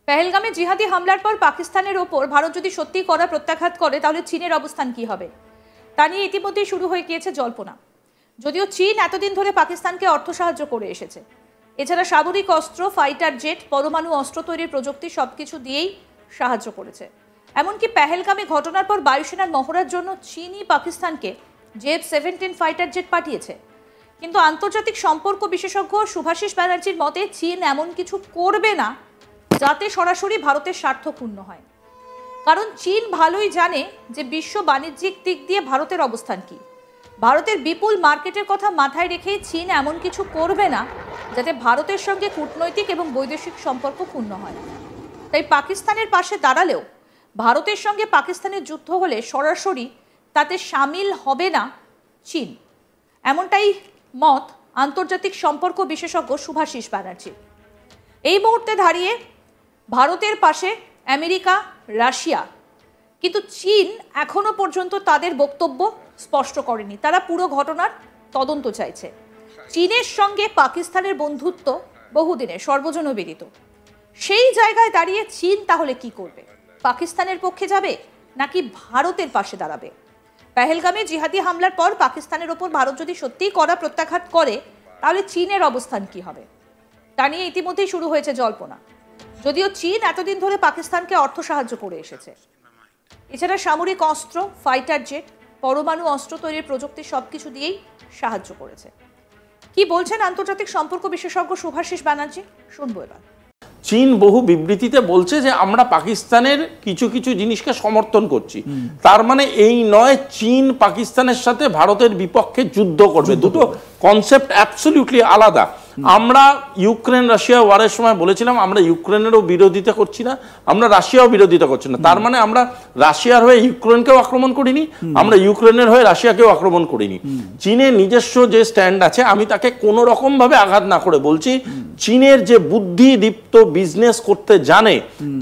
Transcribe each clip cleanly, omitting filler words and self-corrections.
পেহেলগামে জিহাদি হামলার পর পাকিস্তানের ওপর ভারত যদি সত্যি কড়া প্রত্যাঘাত করে তাহলে চীনের অবস্থান কি হবে তা নিয়ে ইতিমধ্যেই শুরু হয়ে গিয়েছে জল্পনা। যদিও চীন এতদিন ধরে পাকিস্তানকে অর্থ সাহায্য করে এসেছে, এছাড়া সামরিক অস্ত্র, ফাইটার জেট, পরমাণু অস্ত্র তৈরির প্রযুক্তি সবকিছু দিয়েই সাহায্য করেছে। এমনকি পেহেলগামে ঘটনার পর বায়ুসেনার মহড়ার জন্য চীনই পাকিস্তানকে F-17 ফাইটার জেট পাঠিয়েছে। কিন্তু আন্তর্জাতিক সম্পর্ক বিশেষজ্ঞ শুভাশিস ব্যানার্জির মতে চীন এমন কিছু করবে না যাতে সরাসরি ভারতের স্বার্থ ক্ষুণ্ণ হয়। কারণ চীন ভালোই জানে যে বিশ্ব বাণিজ্যিক দিক দিয়ে ভারতের অবস্থান কি। ভারতের বিপুল মার্কেটের কথা মাথায় রেখেই চীন এমন কিছু করবে না যাতে ভারতের সঙ্গে কূটনৈতিক এবং বৈদেশিক সম্পর্ক ক্ষুণ্ণ হয়। তাই পাকিস্তানের পাশে দাঁড়ালেও ভারতের সঙ্গে পাকিস্তানের যুদ্ধ হলে সরাসরি তাতে সামিল হবে না চীন, এমনটাই মত আন্তর্জাতিক সম্পর্ক বিশেষজ্ঞ শুভাশিস ব্যানার্জি। এই মুহূর্তে দাঁড়িয়ে ভারতের পাশে আমেরিকা, রাশিয়া, কিন্তু চীন এখনো পর্যন্ত তাদের বক্তব্য স্পষ্ট করেনি। তারা পুরো ঘটনার তদন্ত চাইছে। চীনের সঙ্গে পাকিস্তানের বন্ধুত্ব বহুদিনের, সর্বজনবিদিত। সেই জায়গায় দাঁড়িয়ে চীন তাহলে কি করবে? পাকিস্তানের পক্ষে যাবে নাকি ভারতের পাশে দাঁড়াবে? পেহেলগামে জিহাদি হামলার পর পাকিস্তানের ওপর ভারত যদি সত্যিই কড়া প্রত্যাঘাত করে তাহলে চীনের অবস্থান কি হবে তা নিয়ে ইতিমধ্যেই শুরু হয়েছে জল্পনা। যদিও চীন এতদিন ধরে পাকিস্তানকে অর্থ সাহায্য করে এসেছে, এছাড়া সামরিক অস্ত্র, ফাইটার জেট, পরমাণু অস্ত্র তৈরির প্রযুক্তি সবকিছু দিয়েই সাহায্য করেছে। কি বলছেন আন্তর্জাতিক সম্পর্ক বিশেষজ্ঞ শুভাশিস ব্যানার্জি, শুনবো এবার। চীন বহু বিবৃতিতে বলছে যে আমরা পাকিস্তানের কিছু কিছু জিনিসকে সমর্থন করছি। তার মানে এই নয় চীন পাকিস্তানের সাথে ভারতের বিপক্ষে যুদ্ধ করবে। দুটো কনসেপ্ট অ্যাবসলিউটলি আলাদা। আমরা ইউক্রেন রাশিয়া ওয়ারের সময় বলেছিলাম আমরা ইউক্রেনেরও বিরোধিতা করছি না, আমরা রাশিয়াও বিরোধিতা করছি না। তার মানে আমরা রাশিয়ার হয়ে ইউক্রেনকেও আক্রমণ করিনি, আমরা ইউক্রেনের হয়ে রাশিয়াকেও আক্রমণ করিনি। চীনের নিজস্ব যে স্ট্যান্ড আছে আমি তাকে কোনো রকম ভাবে আঘাত না করে বলছি, চীনের যে বুদ্ধিদীপ্ত বিজনেস করতে জানে,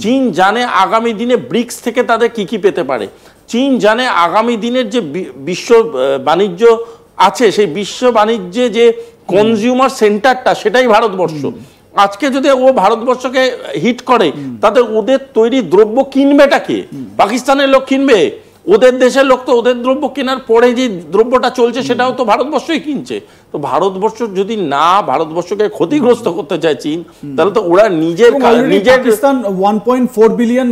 চীন জানে আগামী দিনে ব্রিক্স থেকে তাদের কি কি পেতে পারে, চীন জানে আগামী দিনের যে বিশ্ব বাণিজ্য আছে সেই বিশ্ব বাণিজ্যে যে কনজিউমার সেন্টারটা সেটাই ভারতবর্ষ। আজকে যদি ও ভারতবর্ষকে হিট করে তাতে ওদের তৈরি দ্রব্য কিনবেটা কে? পাকিস্তানের লোক কিনবে? ওদের দেশের লোক তো ওদের দ্রব্য কেনার পরে যে দ্রব্যটা চলছে সেটাও তো ভারতবর্ষই কিনছে। তো ভারতবর্ষ যদি না ভারতবর্ষকে ক্ষতিগ্রস্ত করতে চায় চীন, তাহলে তো ওরা নিজের পাকিস্তান $1.4 বিলিয়ন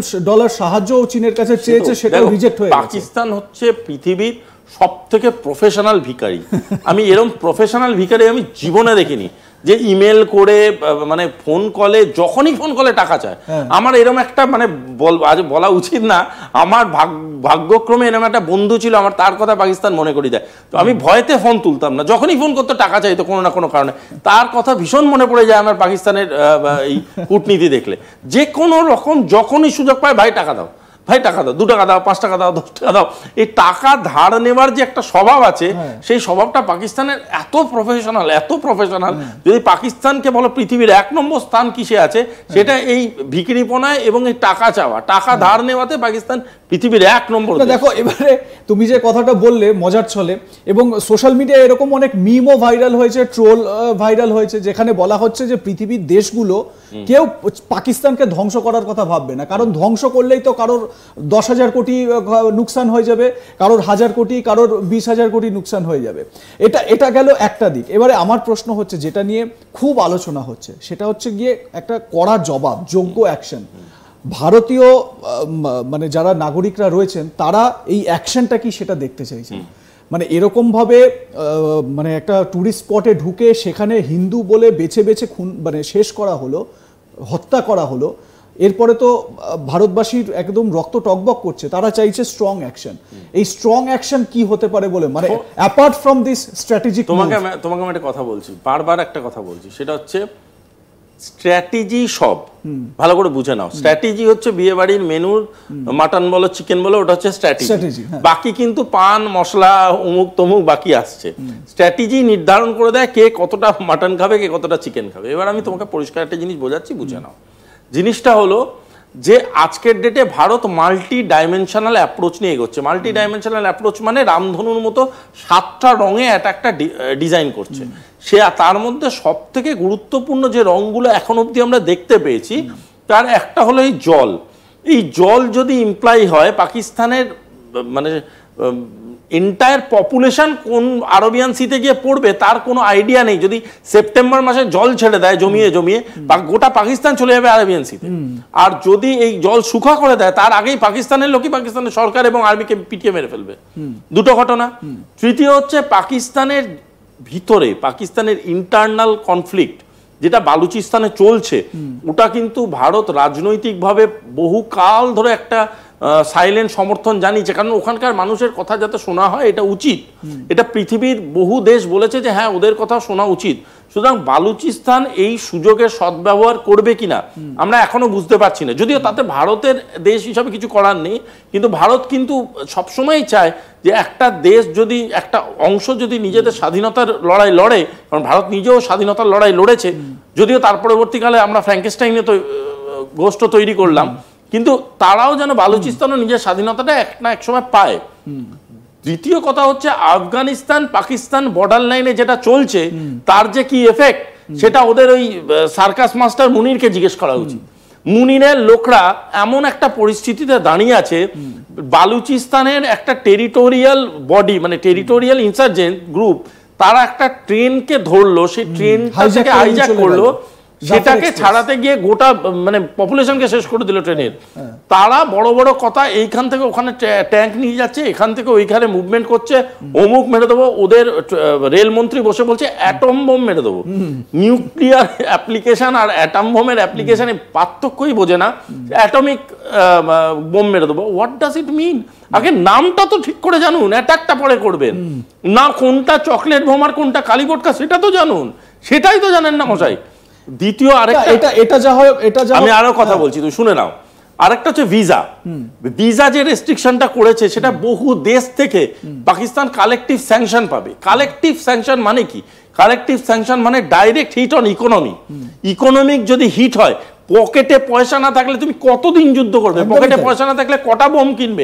সাহায্য চীনের কাছে চেয়েছে, সেটা রিজেক্ট হয়ে গেছে। পাকিস্তান হচ্ছে পৃথিবীর সব থেকে প্রফেশনাল ভিখারি। আমি এরকম প্রফেশনাল ভিখারি আমি জীবনে দেখিনি যে ইমেল করে মানে ফোন কলে, যখনই ফোন কলে টাকা চায়। আমার এরকম একটা মানে আজ বলা উচিত না, আমার ভাগ্যক্রমে এরকম একটা বন্ধু ছিল, আমার তার কথা পাকিস্তান মনে করি যায়। তো আমি ভয়তে ফোন তুলতাম না, যখনই ফোন করতে টাকা চাইতো কোনো না কোনো কারণে তার কথা ভীষণ মনে পড়ে যায় আমার পাকিস্তানের এই কূটনীতি দেখলে। যে কোনো রকম যখনই সুযোগ পায়, ভাই টাকা দাও, ভাই টাকা দাও, 2 টাকা দাও, 5 টাকা দাও, 10 টাকা দাও। এই টাকা ধার নেওয়ার যে একটা স্বভাব আছে সেই স্বভাবটা পাকিস্তানের এত প্রফেশনাল। যদি পাকিস্তানকে বলো পৃথিবীর 1 নম্বর স্থান কিসে আছে, সেটা এই ভিখিরিপনায় এবং এই টাকা চাওয়া, টাকা ধার নেওয়াতে পাকিস্তান পৃথিবীর 1 নম্বর। দেখো এবারে তুমি যে কথাটা বললে মজার ছলে, এবং সোশ্যাল মিডিয়ায় এরকম অনেক মিমও ভাইরাল হয়েছে, ট্রোল ভাইরাল হয়েছে, যেখানে বলা হচ্ছে যে পৃথিবীর দেশগুলো কেউ পাকিস্তানকে ধ্বংস করার কথা ভাববে না, কারণ ধ্বংস করলেই তো কারোর 10,000 কোটি নুকসান হয়ে যাবে, কারোর 1,000 কোটি, কারোর 20,000 কোটি নুকসান হয়ে যাবে। এটা গেল একটা দিক। এবারে আমার প্রশ্ন হচ্ছে, যেটা নিয়ে খুব আলোচনা হচ্ছে, সেটা হচ্ছে গিয়ে একটা কড়া জবাব, যোগ্য অ্যাকশন। ভারতীয় মানে যারা নাগরিকরা রয়েছেন তারা এই অ্যাকশনটা কি সেটা দেখতে চাইছেন। মানে এরকম ভাবে মানে একটা টুরিস্ট স্পটে ঢুকে সেখানে হিন্দু বলে বেছে বেছে খুন মানে শেষ করা হলো, হত্যা করা হলো। এরপরে তো ভারতবাসীর একদম রক্ত টকবক করছে, তারা চাইছে স্ট্রং অ্যাকশন। এই স্ট্রং অ্যাকশন কি হতে পারে বলে, মানে অ্যাপার্ট ফ্রম দিস স্ট্র্যাটেজিক। তোমাকে আমি একটা কথা বলছি, বারবার একটা কথা বলছি, সেটা হচ্ছে স্ট্র্যাটেজি সব ভালো করে বুঝে নাও। স্ট্র্যাটেজি হচ্ছে বিয়ে বাড়ির মেনুর মাটন বলো, চিকেন বলো, ওটা হচ্ছে স্ট্র্যাটেজি। বাকি কিন্তু পান মশলা অমুক তমুক বাকি আসছে। স্ট্র্যাটেজি নির্ধারণ করে দেয় কে কতটা মাটন খাবে, কে কতটা চিকেন খাবে। এবার আমি তোমাকে পরিষ্কার একটা জিনিস বোঝাচ্ছি, বুঝে নাও। জিনিসটা হলো যে আজকের ডেটে ভারত মাল্টি ডাইমেনশনাল অ্যাপ্রোচ নিয়ে এগোচ্ছে। মাল্টি ডাইমেনশনাল অ্যাপ্রোচ মানে রামধনুর মতো 7টা রঙে একটা ডিজাইন করছে। সে তার মধ্যে সব থেকে গুরুত্বপূর্ণ যে রঙগুলো এখন অবধি আমরা দেখতে পেয়েছি, তার একটা হলো এই জল যদি ইমপ্লাই হয় পাকিস্তানের মানে এন্টায়ার পপুলেশন কোন আরবিয়ান সিতে গিয়ে পড়বে তার কোনো আইডিয়া নেই। যদি সেপ্টেম্বর মাসে জল ছেড়ে দেয় জমিয়ে গোটা পাকিস্তান চলে যাবে আরবিয়ান সিতে। আর যদি এই জল শুখা করে দেয় তার আগেই পাকিস্তানের লোকই পাকিস্তানের সরকার এবং আর্মিকে পিটিয়ে মেরে ফেলবে। দুটো ঘটনা। তৃতীয় হচ্ছে পাকিস্তানের ভিতরে পাকিস্তানের ইন্টারনাল কনফ্লিক্ট যেটা বালুচিস্তানে চলছে, ওটা কিন্তু ভারত রাজনৈতিকভাবে বহুকাল ধরে একটা সাইলেন্ট সমর্থন জানিয়েছে, কারণ ওখানকার মানুষের কথা যাতে শোনা হয় এটা উচিত। এটা পৃথিবীর বহু দেশ বলেছে যে হ্যাঁ ওদের কথা শোনা উচিত। সুতরাং বালুচিস্তান এই সুযোগের সদ্ব্যবহার করবে কিনা আমরা এখনো বুঝতে পারছি না, যদিও তাতে ভারতের দেশ হিসাবে কিছু করার নেই। কিন্তু ভারত কিন্তু সবসময়ই চায় যে একটা দেশ যদি একটা অংশ যদি নিজেদের স্বাধীনতার লড়াই লড়ে, কারণ ভারত নিজেও স্বাধীনতার লড়াই লড়েছে, যদিও তার পরবর্তীকালে আমরা ফ্র্যাঙ্কেস্টাইনে তো গোষ্ঠ তৈরি করলাম, কিন্তু তারাও যেন বালুচিস্তানও নিজের স্বাধীনতাটা এক না এক সময় পায়। দ্বিতীয় কথা হচ্ছে আফগানিস্তান পাকিস্তান বর্ডার লাইনে যেটা চলছে তার যে কি এফেক্ট সেটা ওদের ওই সার্কাস মাস্টার মুনিরকে জিজ্ঞেস করা উচিত। মুনিরের লোকরা এমন একটা পরিস্থিতিতে দাঁড়িয়ে আছে, বালুচিস্তানের একটা টেরিটোরিয়াল বডি মানে টেরিটোরিয়াল ইনসার্জেন্ট গ্রুপ তারা একটা ট্রেনকে ধরলো, সেই ট্রেনটাকে হাইজ্যাক করলো, সেটাকে ছাড়াতে গিয়ে গোটা মানে পপুলেশনকে শেষ করে দিল ট্রেনের। তারা বড় বড় কথা এইখান থেকে ওখানে ট্যাঙ্ক নিয়ে যাচ্ছে, এখান থেকে ওইখানে মুভমেন্ট করছে, অমুক মেরে দেবো। ওদের রেলমন্ত্রী বসে বলছে অ্যাটম বোম মেরে দেবো। নিউক্লিয়ার অ্যাপ্লিকেশন আর অ্যাটম বোমের অ্যাপ্লিকেশনে পার্থক্যই বোঝে না। অ্যাটমিক বোম মেরে দেবো, হোয়াট ডাজ ইট মিন? আগে নামটা তো ঠিক করে জানুন, অ্যাটাকটা পরে করবেন না। কোনটা চকলেট বোম আর কোনটা কালীপটকা সেটা তো জানুন, সেটাই তো জানেন না মশাই। দ্বিতীয় আমি আরো কথা বলছি, তুমি শুনে নাও। আরেকটা হচ্ছে ভিসা যে রেস্ট্রিকশনটা করেছে সেটা বহু দেশ থেকে পাকিস্তান কালেকটিভ স্যাংশন পাবে। কালেকটিভ স্যাংশন মানে কি? কালেকটিভ স্যাংশন মানে ডাইরেক্ট হিট অন ইকোনমিক যদি হিট হয়, পকেটে পয়সা না থাকলে তুমি কতদিন যুদ্ধ করবে? পকেটে পয়সা না থাকলে কটা বোম কিনবে?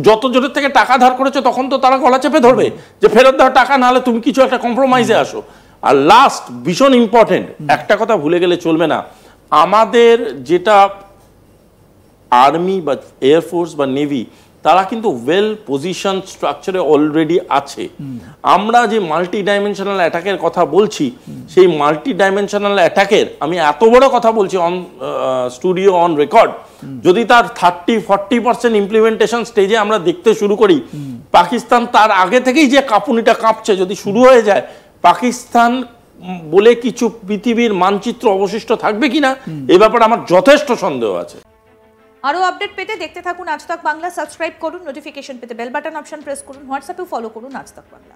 যত জোরের থেকে টাকা ধার করেছো তখন তো তারা গলা চেপে ধরবে যে ফেরত দাও টাকা, নাহলে তুমি কিছু একটা কম্প্রোমাইজে আসো। আর লাস্ট ভীষণ ইম্পর্টেন্ট একটা কথা ভুলে গেলে চলবে না, আমাদের যেটা আর্মি বা এয়ারফোর্স বা নেভি তারা কিন্তু ওয়েল পজিশন স্ট্রাকচারে অলরেডি আছে। আমরা যে মাল্টি ডাইমেনশনাল অ্যাটাকের কথা বলছি, সেই মাল্টি ডাইমেনশনাল অ্যাটাকের আমি এত বড় কথা বলছি অন স্টুডিও অন রেকর্ড, যদি তার 30-40% ইমপ্লিমেন্টেশন স্টেজে আমরা দেখতে শুরু করি, পাকিস্তান তার আগে থেকেই যে কাঁপুনিটা কাঁপছে যদি শুরু হয়ে যায়, পাকিস্তান বলে কিছু পৃথিবীর মানচিত্র অবশিষ্ট থাকবে কিনা এ ব্যাপারে আমার যথেষ্ট সন্দেহ আছে। আরো আপডেট পেতে দেখতে থাকুন আজ তাক বাংলা, সাবস্ক্রাইব করুন, নোটিফিকেশন পেতে বেল বাটন অপশন প্রেস করুন, হোয়াটসঅ্যাপে ফলো করুন আজ তাক বাংলা।